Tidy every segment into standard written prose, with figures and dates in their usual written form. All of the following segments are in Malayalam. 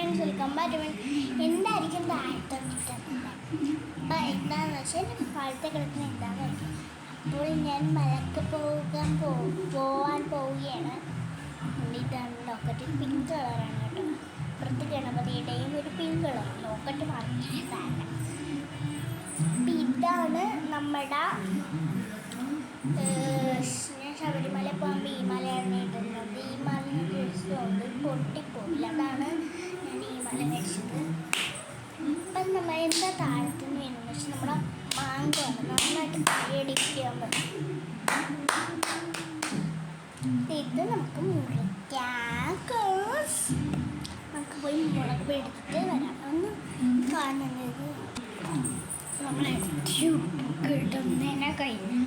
ഫ്രണ്ട്സ് വെൽക്കം ബാക്ക് എന്തായിരിക്കും താഴത്തെ കിട്ടുന്നത്. അപ്പം എന്താണെന്ന് വെച്ചാൽ താഴത്തെ കിടക്കുന്ന എന്താണെന്ന് അപ്പോൾ ഞാൻ മലക്ക് പോവാൻ പോവുകയാണ്. ഇതാണ് ലോക്കറ്റ്, പിങ്ക് കളറാണ് കേട്ടോ. അപ്പുറത്ത് ഗണപതിയുടെയും ഒരു പിങ്ക് കളർ ലോക്കറ്റ് വാങ്ങിയതാണ്. അപ്പം ഇതാണ് നമ്മുടെ ഞാൻ ശബരിമല പോകുമ്പോൾ ഈ മലയാണ് ഇടുന്നത്. ഈ മല ദിവസമുണ്ട് പൊട്ടിപ്പോയില്ല, അതാണ് ഞാൻ ഈ മല കഴിച്ചത്. ഇപ്പം നമ്മൾ എന്താ താഴത്തുനിന്ന് വേണമെന്ന് വെച്ചാൽ നമ്മുടെ മാങ്കമാണ് നന്നായിട്ട് കൈയടിക്കാൻ പറ്റും. ഇത് നമുക്ക് മുറിക്കാം. നമുക്ക് പോയി മുളക് എടുത്തിട്ട് വരാം. ഒന്ന് കാണുന്നത് നമ്മളെ കിട്ടുന്നതിനെ കഴിഞ്ഞു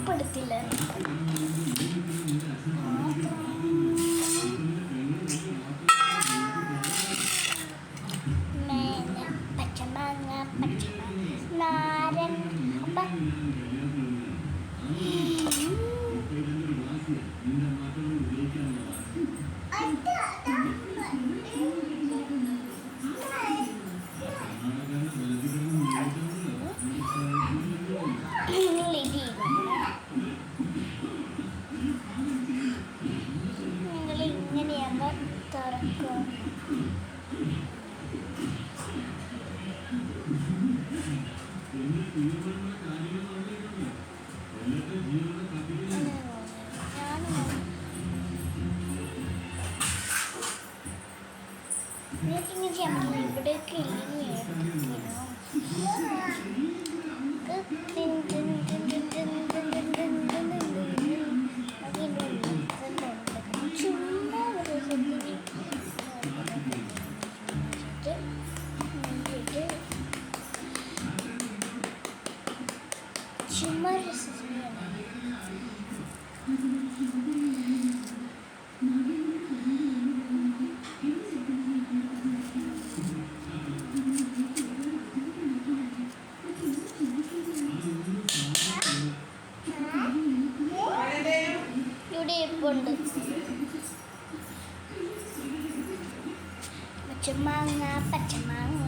പെടുത്തില്ല. പച്ചമാങ്ങ നാരൻ അപ്പം ഇങ്ങനെയാകുമ്പോൾ തുറക്കും. ഇങ്ങനെ ചെയ്യാൻ പറ്റില്ല. ഇവിടെയൊക്കെ ഇല്ലെങ്കിൽ ചുമ്മാ ഇവിടെ ഇപ്പുണ്ട് പച്ചമാങ്ങ പച്ചമാങ്ങ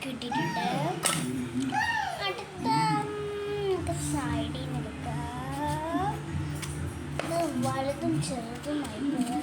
കിട്ടിയിട്ടുണ്ട്. അടുത്ത സൈഡിൽ നിന്ന് എടുക്കാം. വലുതും ചെറുതുമായി പോയ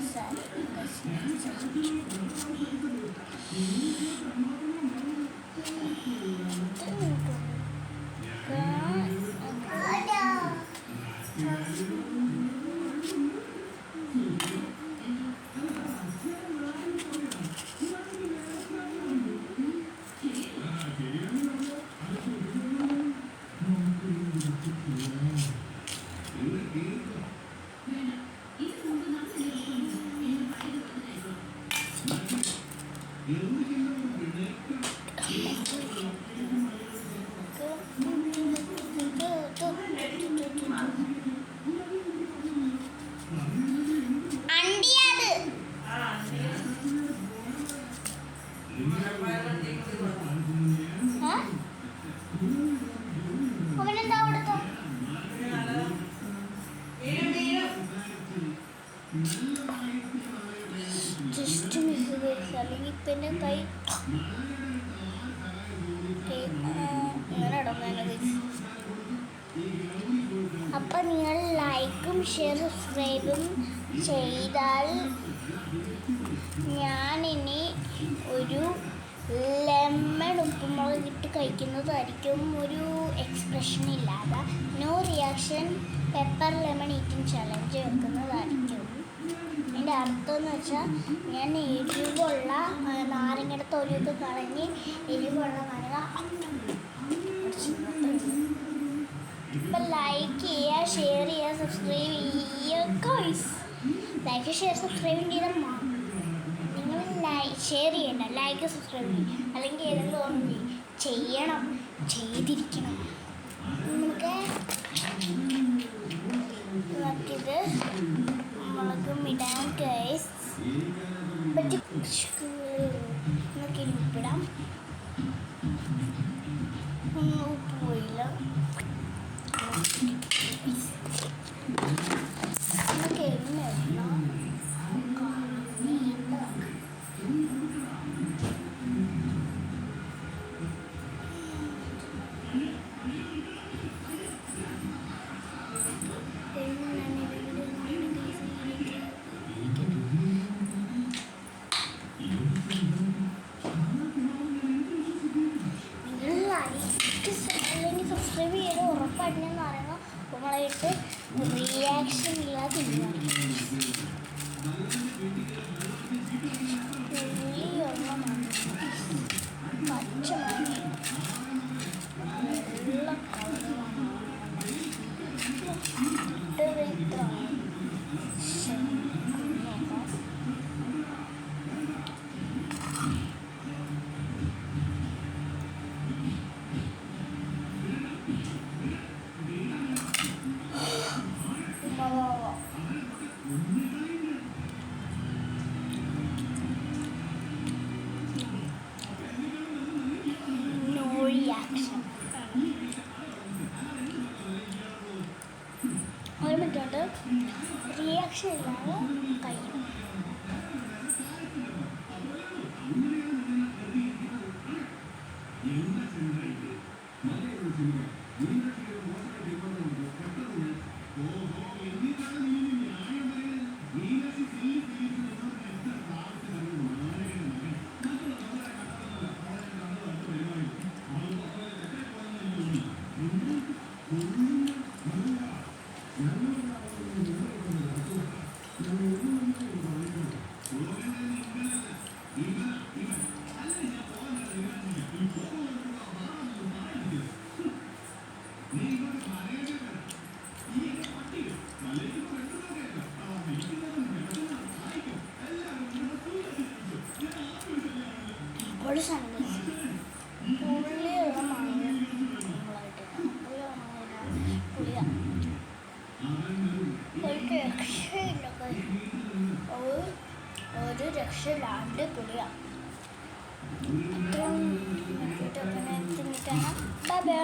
ജസ്റ്റ് മിസ് ചെയ്ത് അല്ലെങ്കിൽ പിന്നെ കൈ ഇങ്ങനെ ഇടുന്നത്. അപ്പം നിങ്ങൾ ലൈക്കും ഷെയർ സബ്സ്ക്രൈബും ചെയ്താൽ ഞാനിനി ഒരു ലെമൺ ഉപ്പുമുളക് ഇട്ട് കഴിക്കുന്നതായിരിക്കും. ഒരു എക്സ്പ്രഷൻ ഇല്ലാതെ no reaction pepper lemon eating challenge വെക്കുന്നതായിരിക്കും. അതിൻ്റെ അർത്ഥം എന്ന് വെച്ചാൽ ഞാൻ എരിവുള്ള നാരങ്ങയുടെ തൊലിയൊക്കെ കളഞ്ഞ് എരിവുള്ള നാരങ്ങ ഇപ്പം ലൈക്ക് ചെയ്യുക, ഷെയർ ചെയ്യുക, സബ്സ്ക്രൈബ് ചെയ്യുക. ലൈക്ക് ഷെയർ സബ്സ്ക്രൈബ് ചെയ്താൽ നിങ്ങൾ ഷെയർ ചെയ്യണ്ട, ലൈക്ക് സബ്സ്ക്രൈബ് ചെയ്യും. അല്ലെങ്കിൽ ഏതെങ്കിലും ഒന്ന് ചെയ്യണം, ചെയ്തിരിക്കണം. നമുക്ക് നമുക്കിത് മുളകും ഇടാൻ ഗൈസ്. ഉപ്പ് പോയില്ല. നമുക്ക് എണ്ണ അല്ലെങ്കിൽ സബ്സ്ക്രൈബ് ചെയ്ത് ഉറപ്പായിട്ടുണ്ടെന്ന് പറയുമ്പോൾ നമ്മളായിട്ട് റിയാക്ഷൻ ഇല്ലാതെ പച്ചമണി വെള്ള കളറാണ് റിയാക്ഷൻ. ഒരു മിനിറ്റ് റിയാക്ഷൻ ഇല്ലാതെ കഴിയും. ഒരു സൺഡേസ് പുള്ളിയുള്ള മാങ്ങ നമ്മളായിട്ട് പുളിയ ഒരു രക്ഷയില്ല. ഒരു രക്ഷയില്ലാണ്ട് പുളിയ. അത്രയും ബൈ ബൈ.